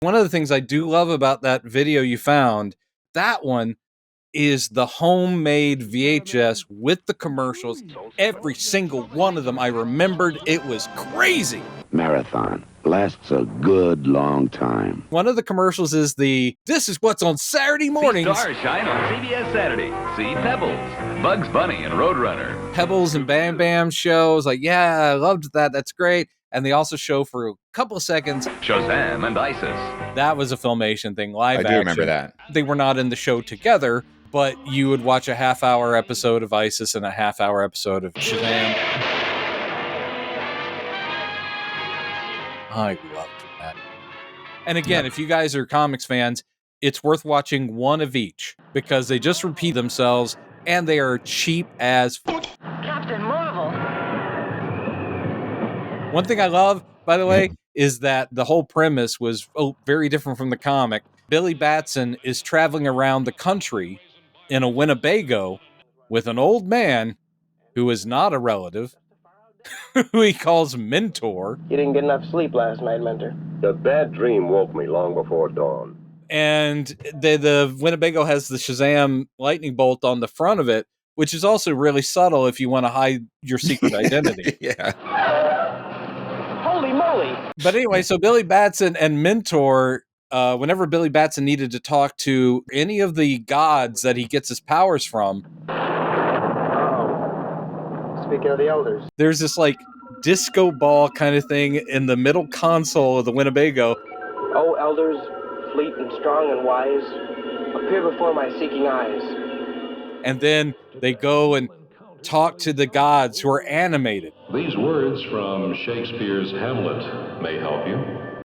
One of the things I do love about that video you found, that one is the homemade VHS with the commercials. Every single one of them I remembered. It was crazy. Marathon lasts a good long time. One of the commercials is this is what's on Saturday mornings. See stars shine on CBS Saturday. See Pebbles, Bugs Bunny, and Roadrunner. Pebbles and Bam Bam shows. Like, yeah, I loved that. That's great. And they also show for a couple of seconds SHAZAM and ISIS. That was a Filmation thing, live action. I do remember that. They were not in the show together, but you would watch a half-hour episode of ISIS and a half-hour episode of Shazam. I loved that. And again, if you guys are comics fans, it's worth watching one of each because they just repeat themselves and they are cheap as Captain Marvel. One thing I love, by the way, is that the whole premise was very different from the comic. Billy Batson is traveling around the country in a Winnebago with an old man who is not a relative, who he calls Mentor. You didn't get enough sleep last night, Mentor. A bad dream woke me long before dawn. And the Winnebago has the Shazam lightning bolt on the front of it, which is also really subtle if you want to hide your secret identity. Yeah. Holy moly! But anyway, so Billy Batson and Mentor, whenever Billy Batson needed to talk to any of the gods that he gets his powers from. Oh. Speaking of the elders. There's this like disco ball kind of thing in the middle console of the Winnebago. Oh, elders, fleet and strong and wise, appear before my seeking eyes. And then they go and talk to the gods who are animated. These words from Shakespeare's Hamlet may help you.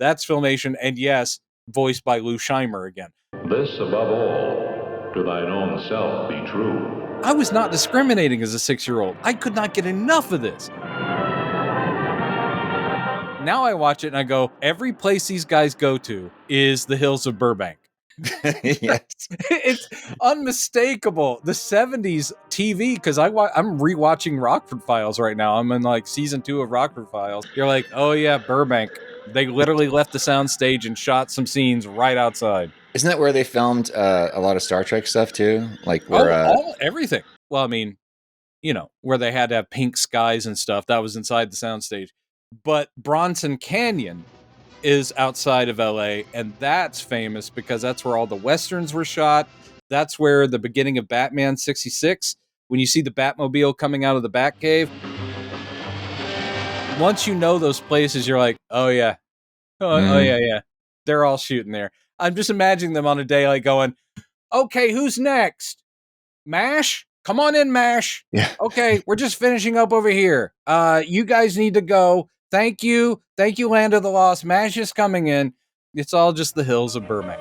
That's Filmation, and yes, voiced by Lou Scheimer again. This above all, to thine own self be true. I was not discriminating as a 6-year-old. I could not get enough of this. Now I watch it and I go, every place these guys go to is the hills of Burbank. Yes. It's unmistakable. The 70s TV, because I'm rewatching Rockford Files right now. I'm in like season 2 of Rockford Files. You're like, oh yeah, Burbank. They literally left the soundstage and shot some scenes right outside. Isn't that where they filmed a lot of Star Trek stuff too? Like where everything. Well, I mean, where they had to have pink skies and stuff. That was inside the soundstage. But Bronson Canyon is outside of LA, and that's famous because that's where all the westerns were shot. That's where the beginning of Batman 66, when you see the Batmobile coming out of the Batcave. Once you know those places, you're like, oh yeah. Oh yeah. They're all shooting there. I'm just imagining them on a day like going, okay, who's next? MASH? Come on in, MASH. Yeah. Okay, we're just finishing up over here. You guys need to go. Thank you. Thank you, Land of the Lost. MASH is coming in. It's all just the hills of Burbank.